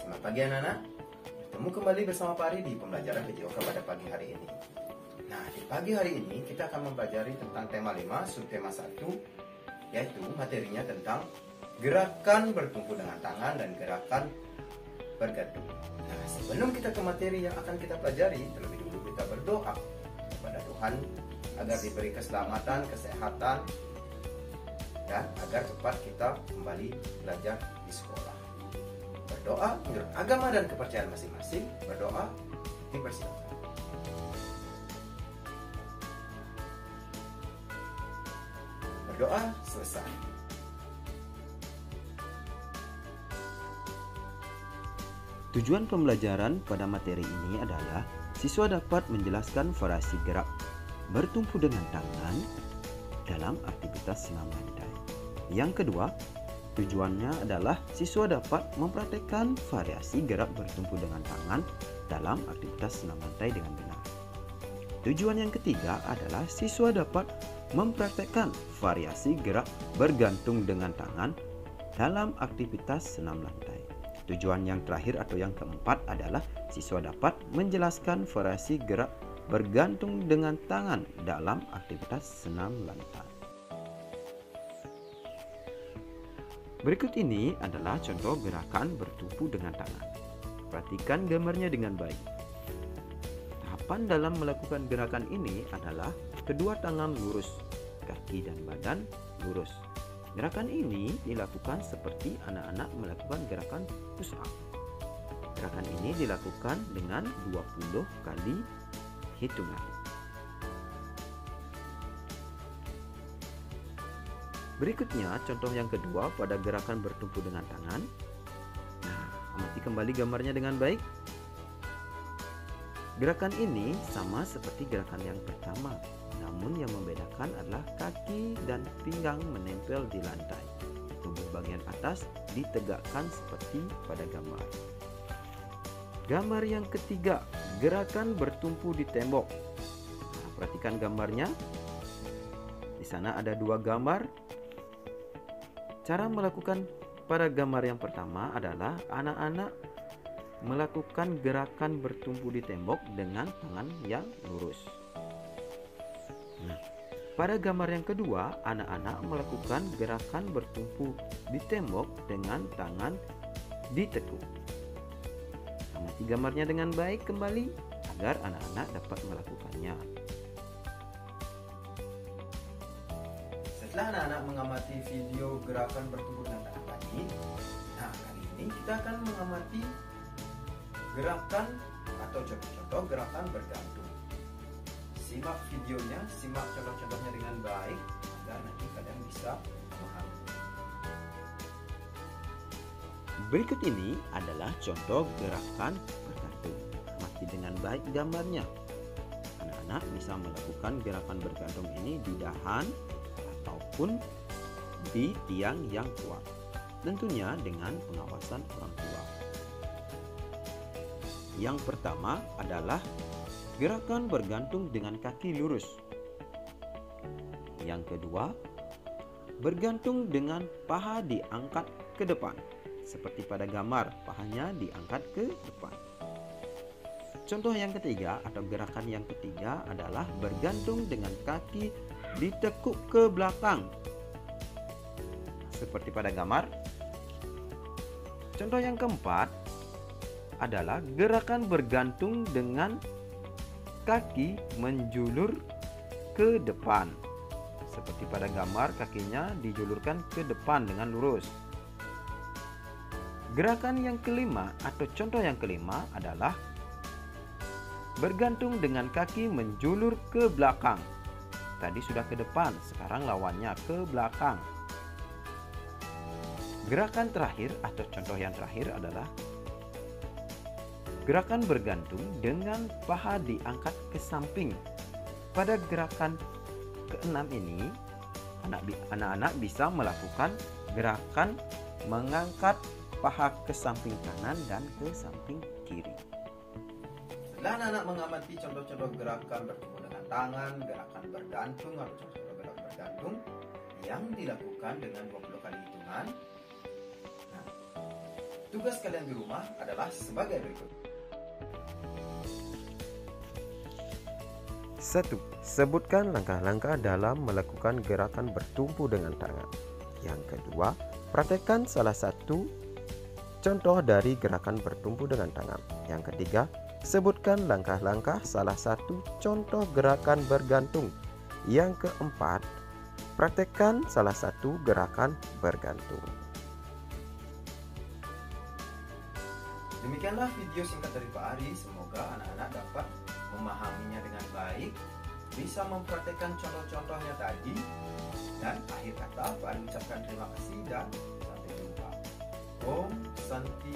Selamat pagi anak-anak. Bertemu kembali bersama Pak Ari di pembelajaran video pada pagi hari ini. Nah, di pagi hari ini kita akan mempelajari tentang tema 5, subtema 1, yaitu materinya tentang gerakan bertumpu dengan tangan dan gerakan bergantung. Nah, sebelum kita ke materi yang akan kita pelajari, terlebih dulu kita berdoa kepada Tuhan agar diberi keselamatan, kesehatan, dan agar cepat kita kembali belajar di sekolah. Berdoa menurut agama dan kepercayaan masing-masing. Berdoa, dipersilakan. Berdoa selesai. Tujuan pembelajaran pada materi ini adalah siswa dapat menjelaskan variasi gerak bertumpu dengan tangan dalam aktivitas senam lantai. Yang kedua, tujuannya adalah siswa dapat mempraktekkan variasi gerak bertumpu dengan tangan dalam aktivitas senam lantai dengan benar. Tujuan yang ketiga adalah siswa dapat mempraktekkan variasi gerak bergantung dengan tangan dalam aktivitas senam lantai. Tujuan yang terakhir atau yang keempat adalah siswa dapat menjelaskan variasi gerak bergantung dengan tangan dalam aktivitas senam lantai. Berikut ini adalah contoh gerakan bertumpu dengan tangan. Perhatikan gambarnya dengan baik. Tahapan dalam melakukan gerakan ini adalah kedua tangan lurus, kaki dan badan lurus. Gerakan ini dilakukan seperti anak-anak melakukan gerakan push up. Gerakan ini dilakukan dengan 20 kali hitungan. Berikutnya contoh yang kedua pada gerakan bertumpu dengan tangan. Nah, amati kembali gambarnya dengan baik. Gerakan ini sama seperti gerakan yang pertama, namun yang membedakan adalah kaki dan pinggang menempel di lantai. Tubuh bagian atas ditegakkan seperti pada gambar. Gambar yang ketiga, gerakan bertumpu di tembok. Nah, perhatikan gambarnya. Di sana ada dua gambar. Cara melakukan pada gambar yang pertama adalah anak-anak melakukan gerakan bertumpu di tembok dengan tangan yang lurus. Nah, pada gambar yang kedua, anak-anak melakukan gerakan bertumpu di tembok dengan tangan ditekuk. Amati gambarnya dengan baik kembali agar anak-anak dapat melakukannya. Setelah anak-anak mengamati video gerakan bertumpu dengan tangan tadi, nah kali ini kita akan mengamati gerakan atau contoh-contoh gerakan bergantung. Simak videonya, simak contoh-contohnya dengan baik agar nanti kalian bisa memahami. Berikut ini adalah contoh gerakan bergantung. Amati dengan baik gambarnya. Anak-anak bisa melakukan gerakan bergantung ini di dahan ataupun di tiang yang kuat, tentunya dengan pengawasan orang tua. Yang pertama adalah gerakan bergantung dengan kaki lurus. Yang kedua, bergantung dengan paha diangkat ke depan, seperti pada gambar, pahanya diangkat ke depan. Contoh yang ketiga atau gerakan yang ketiga adalah bergantung dengan kaki ditekuk ke belakang, seperti pada gambar. Contoh yang keempat adalah gerakan bergantung dengan kaki menjulur ke depan, seperti pada gambar, kakinya dijulurkan ke depan dengan lurus. Gerakan yang kelima atau contoh yang kelima adalah bergantung dengan kaki menjulur ke belakang. Tadi sudah ke depan, sekarang lawannya ke belakang. Gerakan terakhir atau contoh yang terakhir adalah gerakan bergantung dengan paha diangkat ke samping. Pada gerakan keenam ini, anak-anak bisa melakukan gerakan mengangkat paha ke samping kanan dan ke samping kiri. Setelah anak-anak mengamati contoh-contoh gerakan bertumpu dengan tangan, gerakan bergantung atau contoh-contoh gerakan bergantung yang dilakukan dengan 20 kali hitungan. Nah, Tugas kalian di rumah adalah sebagai berikut. 1. Sebutkan langkah-langkah dalam melakukan gerakan bertumpu dengan tangan. Yang kedua, praktekkan salah satu contoh dari gerakan bertumpu dengan tangan. Yang ketiga, sebutkan langkah-langkah salah satu contoh gerakan bergantung. Yang keempat, praktekkan salah satu gerakan bergantung. Demikianlah video singkat dari Pak Ari. Semoga anak-anak dapat memahaminya dengan baik, bisa mempraktekkan contoh-contohnya tadi. Dan akhir kata Pak Ari ucapkan terima kasih dan sampai jumpa. Om Santi